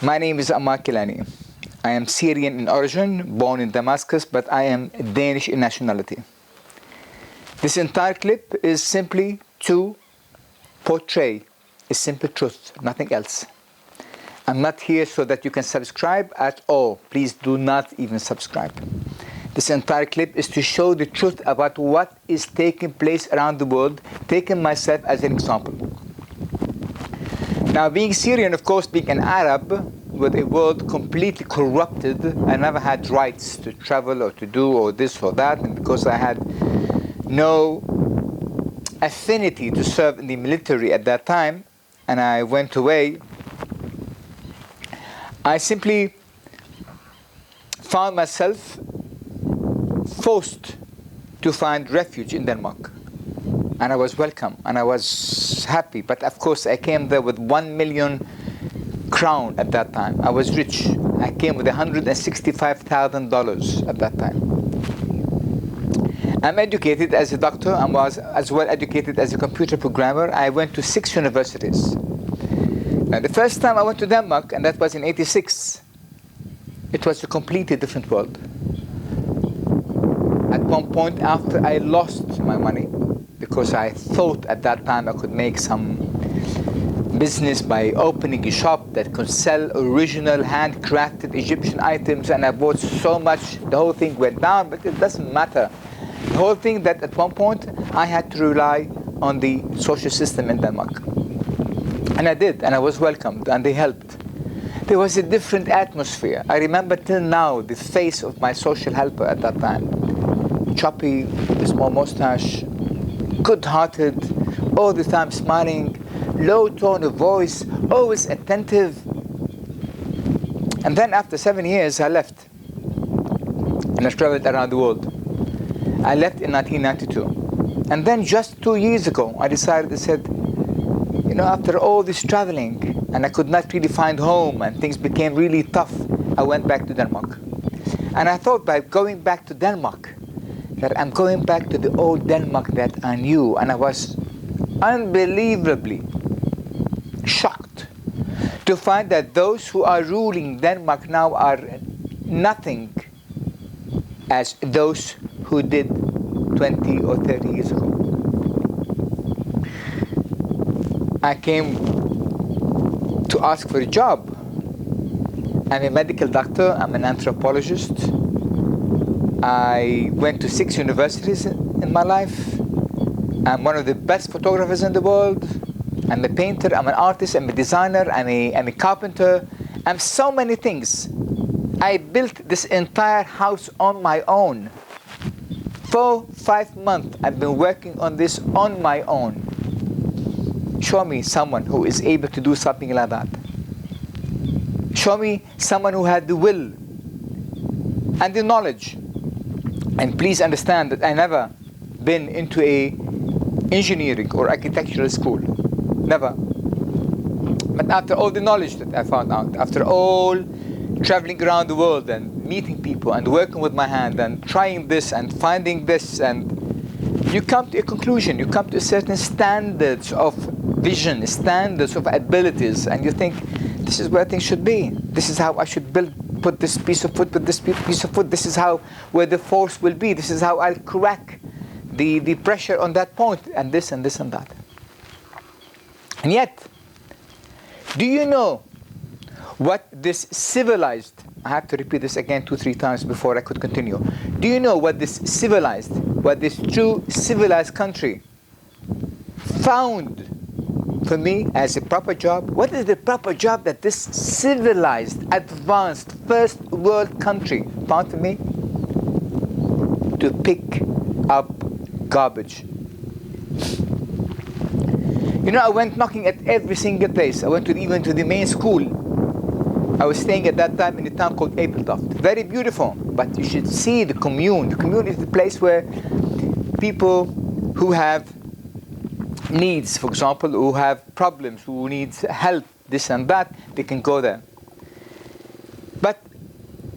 My name is Ammar Kilani. I am Syrian in origin, born in Damascus, but I am Danish in nationality. This entire clip is simply to portray a simple truth, nothing else. I'm not here so that you can subscribe at all. Please do not even subscribe. This entire clip is to show the truth about what is taking place around the world, taking myself as an example. Now, being Syrian, of course, being an Arab, with a world completely corrupted, I never had rights to travel or to do or this or that, and because I had no affinity to serve in the military at that time, and I went away, I simply found myself forced to find refuge in Denmark. And I was welcome, and I was happy. But of course, I came there with 1 million crown at that time. I was rich. I came with $165,000 at that time. I'm educated as a doctor. I was as well educated as a computer programmer. I went to 6 universities. Now, the first time I went to Denmark, and that was in '86, it was a completely different world. At one point, after I lost my money, because I thought at that time I could make some business by opening a shop that could sell original handcrafted Egyptian items, and I bought so much, the whole thing went down, but it doesn't matter. The whole thing that at one point I had to rely on the social system in Denmark. And I did, and I was welcomed, and they helped. There was a different atmosphere. I remember till now the face of my social helper at that time. Choppy, with a small mustache, good-hearted, all the time smiling, low tone of voice, always attentive. And then after 7 years, I left. And I traveled around the world. I left in 1992. And then just 2 years ago, I said, you know, after all this traveling, and I could not really find home, and things became really tough, I went back to Denmark. And I thought by going back to Denmark, that I'm going back to the old Denmark that I knew, and I was unbelievably shocked to find that those who are ruling Denmark now are nothing as those who did 20 or 30 years ago. I came to ask for a job. I'm a medical doctor, I'm an anthropologist. I went to 6 universities in my life. I'm one of the best photographers in the world. I'm a painter, I'm an artist, I'm a designer, I'm a carpenter. I'm so many things. I built this entire house on my own. 4-5 months I've been working on this on my own. Show me someone who is able to do something like that. Show me someone who had the will and the knowledge. And please understand that I never been into a engineering or architectural school. Never. But after all the knowledge that I found out, after all traveling around the world and meeting people and working with my hand and trying this and finding this, and you come to a conclusion, you come to certain standards of vision, standards of abilities, and you think, this is where things should be. This is how I should put this piece of wood with this piece of wood. This is where the force will be. This is how I'll crack the pressure on that point, and this and this and that. And yet, do you know what this civilized, I have to repeat this again 2-3 times before I could continue. Do you know what this civilized, what this true civilized country found for me as a proper job? What is the proper job that this civilized, advanced, first world country found for me? To pick up garbage. You know, I went knocking at every single place. I went even to the main school. I was staying at that time in a town called Apeltoft. Very beautiful, but you should see the commune. The commune is the place where people who have needs, for example, who have problems, who need help, this and that, they can go there. But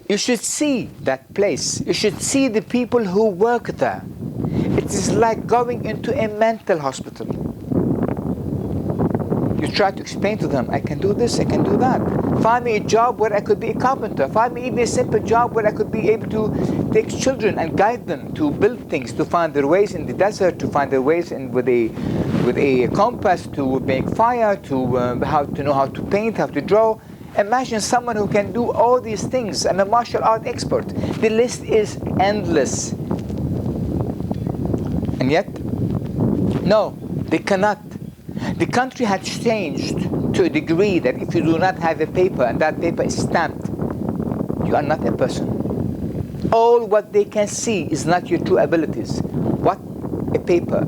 you should see that place. You should see the people who work there. It is like going into a mental hospital. You try to explain to them, I can do this, I can do that. Find me a job where I could be a carpenter. Find me even a simple job where I could be able to take children and guide them to build things, to find their ways in the desert, to find their ways in with a compass, to make fire, to know how to paint, how to draw. Imagine someone who can do all these things and a martial art expert. The list is endless. And yet, no, they cannot. The country has changed to a degree that if you do not have a paper and that paper is stamped, you are not a person. All what they can see is not your true abilities. What a paper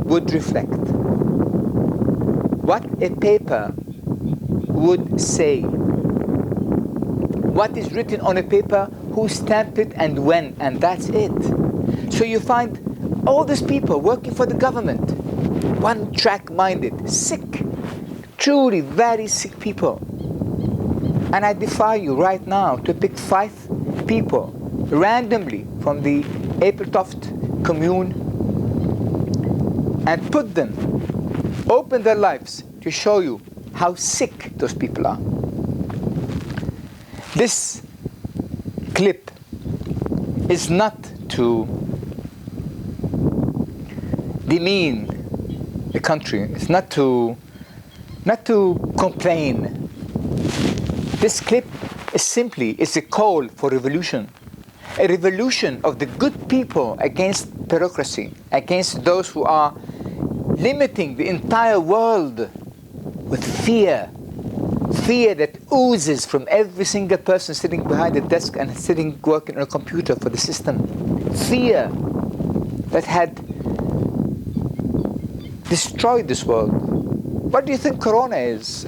would reflect. What a paper would say. What is written on a paper, who stamped it and when, and that's it. So you find all these people working for the government, one-track-minded, sick, truly very sick people. And I defy you right now to pick 5 people randomly from the Appeltoft commune and put them, open their lives to show you how sick those people are. This clip is not to demean the country. It's not to complain. This clip is simply a call for revolution. A revolution of the good people against bureaucracy, against those who are limiting the entire world with fear. Fear that oozes from every single person sitting behind a desk and sitting working on a computer for the system. Fear that had destroyed this world. What do you think Corona is?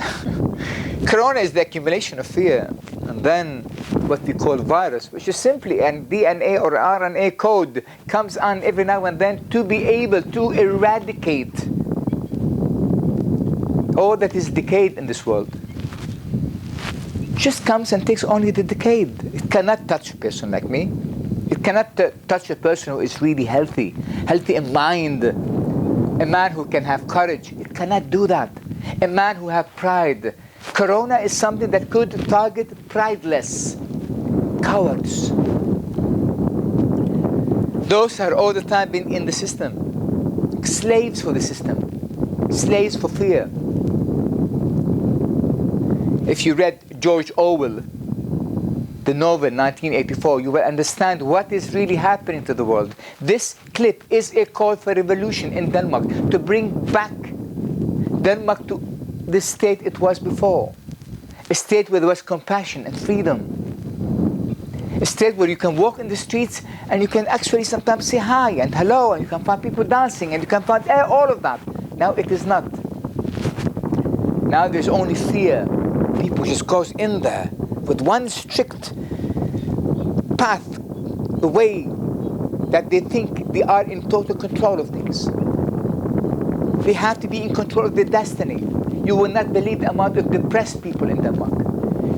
Corona is the accumulation of fear. And then what we call virus, which is simply a DNA or RNA code, comes on every now and then to be able to eradicate all that is decayed in this world. Just comes and takes only the decayed. It cannot touch a person like me. It cannot touch a person who is really healthy in mind, a man who can have courage. It cannot do that. A man who has pride. Corona is something that could target prideless cowards. Those who are all the time been in the system, slaves for the system, slaves for fear. If you read George Orwell, the novel 1984, you will understand what is really happening to the world. This clip is a call for revolution in Denmark, to bring back Denmark to the state it was before. A state where there was compassion and freedom. A state where you can walk in the streets and you can actually sometimes say hi and hello, and you can find people dancing and you can find all of that. Now it is not. Now there's only fear. People just goes in there with one strict path, the way that they think they are in total control of things. They have to be in control of their destiny. You will not believe the amount of depressed people in Denmark.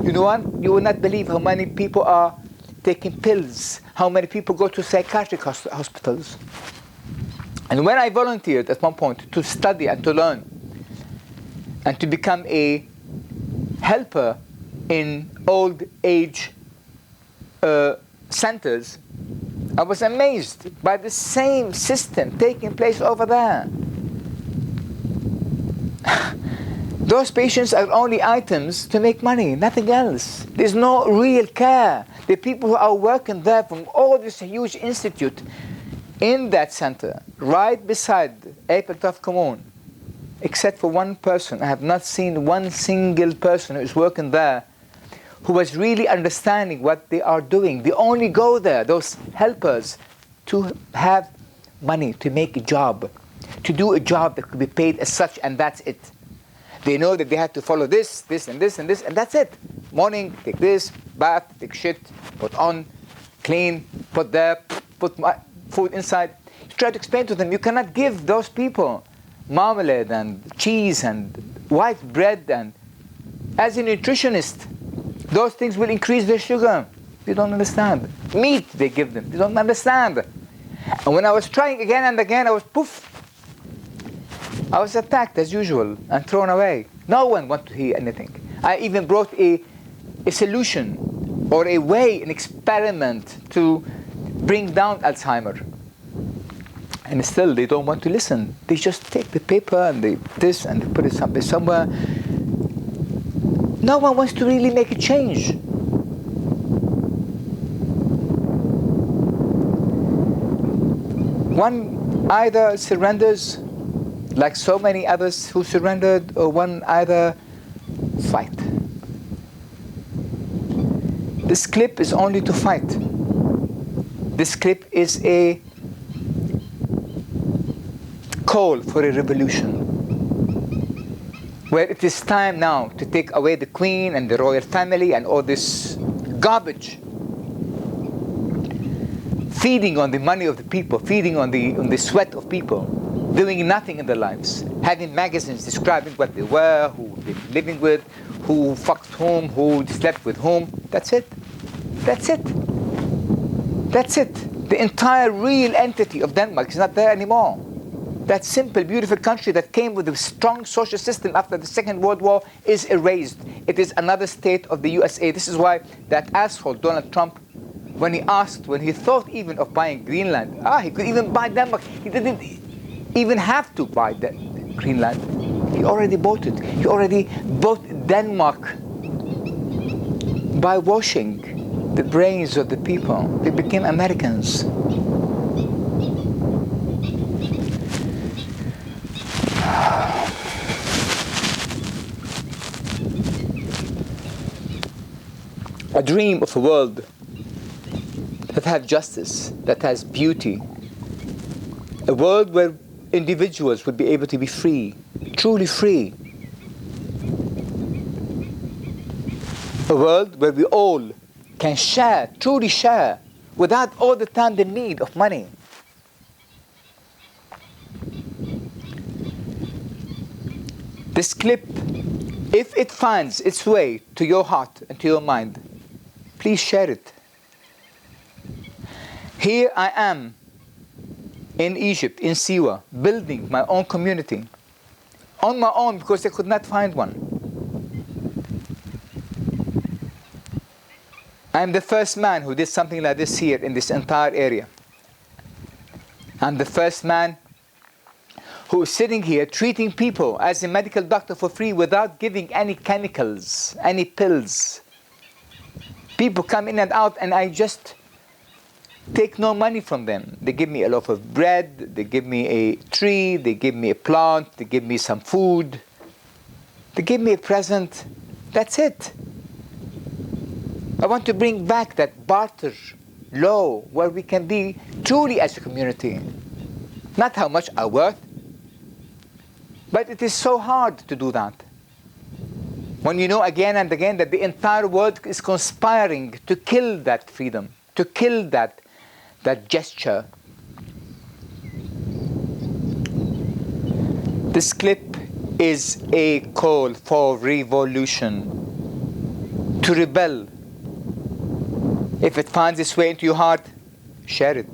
You know what? You will not believe how many people are taking pills, how many people go to psychiatric hospitals. And when I volunteered at one point to study and to learn and to become a helper in old age centers, I was amazed by the same system taking place over there. Those patients are only items to make money, nothing else. There's no real care. The people who are working there from all this huge institute in that center, right beside Appeltoft Commune, except for one person. I have not seen one single person who is working there who was really understanding what they are doing. They only go there, those helpers, to have money, to make a job, to do a job that could be paid as such, and that's it. They know that they have to follow this, this, and this, and this, and that's it. Morning, take this, bath, take shit, put on, clean, put there, put food inside. You try to explain to them, you cannot give those people marmalade and cheese and white bread, and as a nutritionist, those things will increase their sugar. They don't understand. Meat they give them. They don't understand. And when I was trying again and again, I was poof. I was attacked as usual and thrown away. No one wanted to hear anything. I even brought a solution or a way, an experiment to bring down Alzheimer. And still they don't want to listen. They just take the paper and they put it somewhere. No one wants to really make a change. One either surrenders, like so many others who surrendered, or one either fight. This clip is only to fight. This clip is a call for a revolution, where it is time now to take away the Queen and the royal family and all this garbage, feeding on the money of the people, feeding on the sweat of people, doing nothing in their lives, having magazines describing what they were, who they're living with, who fucked whom, who slept with whom. That's it. That's it. That's it. The entire real entity of Denmark is not there anymore. That simple, beautiful country that came with a strong social system after the Second World War is erased. It is another state of the USA. This is why that asshole Donald Trump, when he thought even of buying Greenland, he could even buy Denmark. He didn't even have to buy Greenland. He already bought it. He already bought Denmark by washing the brains of the people. They became Americans. I dream of a world that has justice, that has beauty. A world where individuals would be able to be free, truly free. A world where we all can share, truly share, without all the time the need of money. This clip, if it finds its way to your heart and to your mind, please share it. Here I am in Egypt, in Siwa, building my own community. On my own, because I could not find one. I'm the first man who did something like this here in this entire area. I'm the first man who is sitting here treating people as a medical doctor for free without giving any chemicals, any pills. People come in and out and I just take no money from them. They give me a loaf of bread, they give me a tree, they give me a plant, they give me some food, they give me a present. That's it. I want to bring back that barter law where we can be truly as a community. Not how much I worth, but it is so hard to do that. When you know again and again that the entire world is conspiring to kill that freedom, to kill that gesture. This clip is a call for revolution, to rebel. If it finds its way into your heart, share it.